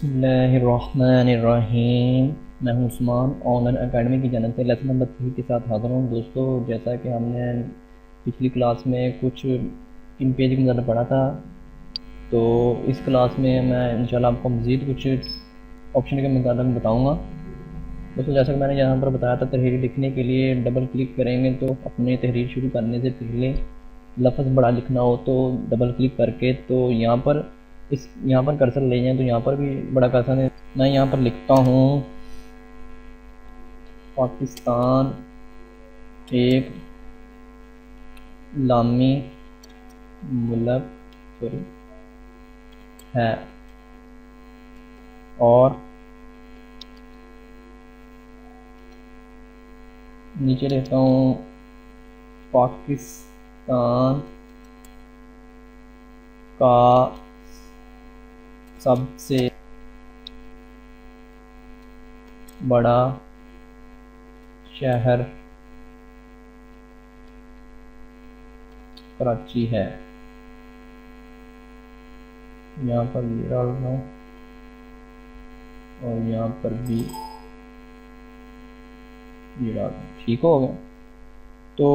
बिस्मिल्लाहिर्रहमानिर्रहीम। मैं हूं उस्मान, ऑनलाइन एकेडमी की जानिब से लेसन नंबर 3 के साथ हाज़िर हूँ। दोस्तों, जैसा कि हमने पिछली क्लास में कुछ इन पेज के अंदर पढ़ा था, तो इस क्लास में मैं इंशाल्लाह आपको मज़ीद कुछ ऑप्शन के मुताबिक बताऊँगा। दोस्तों, जैसा कि मैंने यहाँ पर बताया था, तहरीर लिखने के लिए डबल क्लिक करेंगे तो अपनी तहरीर शुरू करने से पहले लफ्ज़ बड़ा लिखना हो तो डबल क्लिक करके तो यहाँ पर कर्सर ले जाएं तो यहाँ पर भी बड़ा कर्सर है। मैं यहाँ पर लिखता हूँ पाकिस्तान एक इस्लामी मुल्क है और नीचे लिखता हूँ पाकिस्तान का सबसे बड़ा शहर कराची है। यहाँ पर ये डाल रहा हूँ और यहाँ पर भी ये डाल रहा हूँ। ठीक हो गया। तो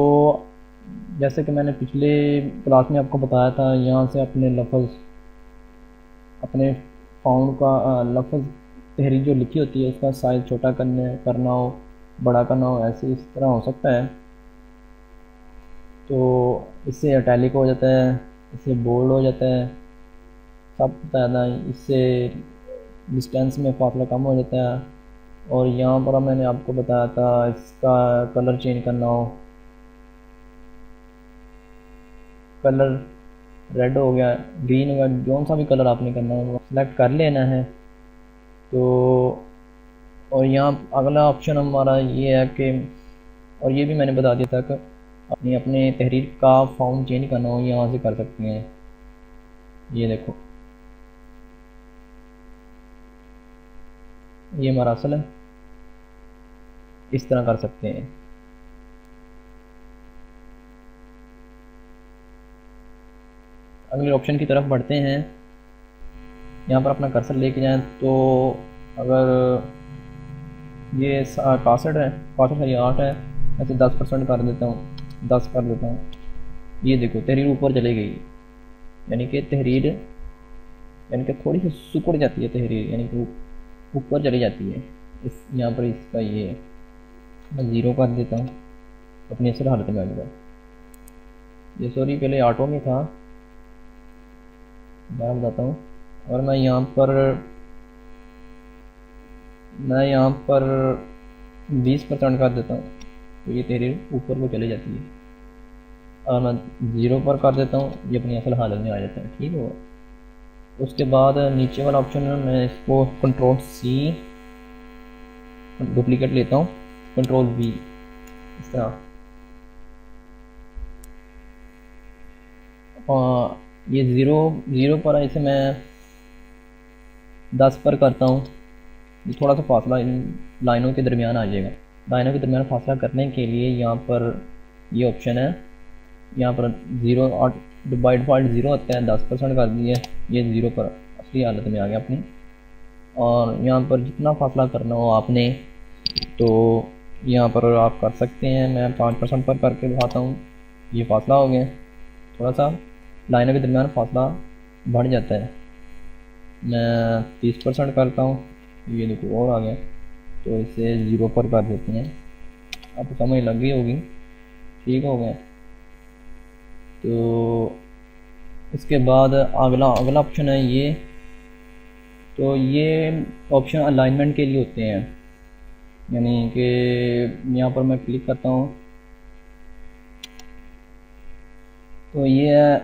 जैसे कि मैंने पिछले क्लास में आपको बताया था, यहाँ से अपने लफ्ज़ अपने फाउंड का लफ्ज़ तहरीर जो लिखी होती है उसका साइज़ छोटा करना हो, बड़ा करना हो, ऐसे इस तरह हो सकता है। तो इससे इटैलिक हो जाता है, इससे बोल्ड हो जाता है, सब ज़्यादा इससे डिस्टेंस में फासला कम हो जाता है। और यहाँ पर मैंने आपको बताया था इसका कलर चेंज करना हो, कलर रेड हो गया, ग्रीन हो गया, जो सा भी कलर आपने करना है वो सेलेक्ट कर लेना है। तो और यहाँ अगला ऑप्शन हमारा ये है कि, और ये भी मैंने बता दिया था कि अपने तहरीर का फाउंड चेंज करना हो यहाँ से कर सकते हैं। ये देखो, ये हमारा असल है, इस तरह कर सकते हैं। अगले ऑप्शन की तरफ बढ़ते हैं। यहाँ पर अपना कर्सर लेके जाएं तो अगर ये 61 है, 62 है, ये 8 है, ऐसे 10% कर देता हूँ, 10 कर देता हूँ। ये देखो तहरीर ऊपर चली गई, यानी कि तहरीर थोड़ी सी सिकुड़ जाती है तहरीर, यानी कि ऊपर चली जाती है। इस यहाँ पर इसका ये मैं 0 कर देता हूँ, अपनी असल हालत में आ जाएगा। ये सॉरी पहले ऑटो में था, मैं बताता हूँ। और मैं यहाँ पर 20% कर देता हूँ तो ये तहरीर ऊपर को चली जाती है। और मैं 0 पर कर देता हूँ, ये अपनी असल हालत में आ जाता है। ठीक है। उसके बाद नीचे वाला ऑप्शन है, मैं इसको कंट्रोल C डुप्लीकेट लेता हूँ, कंट्रोल V, इस तरह। ये 0 पर इसे मैं 10 पर करता हूँ। ये थोड़ा सा फासला इन लाइनों के दरमियान आ जाएगा। लाइनों के दरमियान फासला करने के लिए यहाँ पर ये ऑप्शन है, यहाँ पर 0 और बाई डिफ़ॉल्ट 0 होता है, 10% कर दिए, ये 0 पर असली हालत में आ गया अपनी। और यहाँ पर जितना फासला करना हो आपने तो यहाँ पर आप कर सकते हैं। मैं 5% पर करके दिखाता हूँ, ये फासला हो गया। थोड़ा सा लाइनों के दरमियान फासला बढ़ जाता है। मैं 30% करता हूँ, ये देखो और आ गया। तो इसे 0 पर कर देते हैं, आपको समझ लग गई होगी। ठीक हो गया। तो इसके बाद अगला ऑप्शन है ये। तो ये ऑप्शन अलाइनमेंट के लिए होते हैं, यानी कि यहाँ पर मैं क्लिक करता हूँ तो ये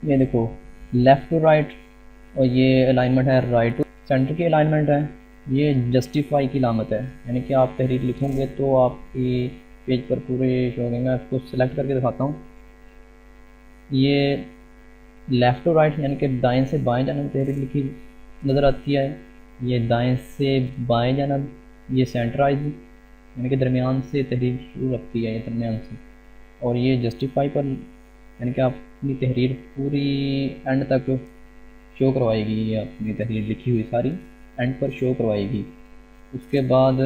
देखो लेफ़्ट टू राइट, और ये अलाइनमेंट है राइट टू सेंटर की अलाइनमेंट है। ये जस्टिफाई की लामत है, यानी कि आप तहरीर लिखोगे तो आपकी पेज पर पूरे शो होंगे। मैं इसको सिलेक्ट करके दिखाता हूँ। ये लेफ़्ट टू राइट यानी कि दाएं से बाएं जानब तहरीर लिखी नज़र आती है। ये दाएं से बाएं जानब, ये सेंटराइज यानी कि दरमियान से तहरीर शुरू रखती है, ये दरमियान से। और ये जस्टिफाई पर यानी कि आप अपनी तहरीर पूरी एंड तक शो करवाएगी, ये अपनी तहरीर लिखी हुई सारी एंड पर शो करवाएगी। उसके बाद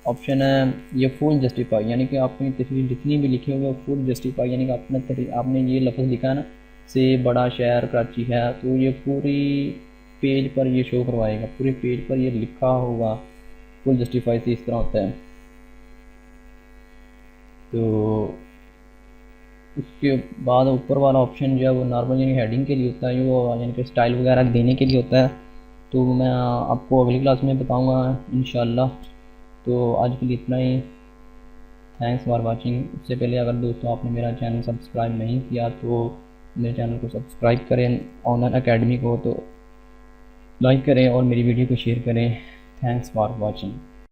ऑप्शन है ये फुल जस्टिफाई, यानी कि आपने तहरीर जितनी भी लिखी होगी वो फुल जस्टिफाई, यानी कि आपने तहरीर आपने ये लफ्ज़ लिखा है ना, से बड़ा शहर कराची है, तो ये पूरी पेज पर ये शो करवाएगा, पूरे पेज पर ये लिखा होगा। फुल जस्टिफाई से इस तरह होता है। तो उसके बाद ऊपर वाला ऑप्शन जो है वो नॉर्मल यानी हेडिंग के लिए होता है, वो यानी कि स्टाइल वगैरह देने के लिए होता है। तो मैं आपको अगली क्लास में बताऊंगा इंशाल्लाह। तो आज के लिए इतना ही। Thanks for watching. उससे पहले अगर दोस्तों आपने मेरा चैनल सब्सक्राइब नहीं किया तो मेरे चैनल को सब्सक्राइब करें, ऑनलाइन एकेडमी को तो लाइक करें और मेरी वीडियो को शेयर करें। Thanks for watching.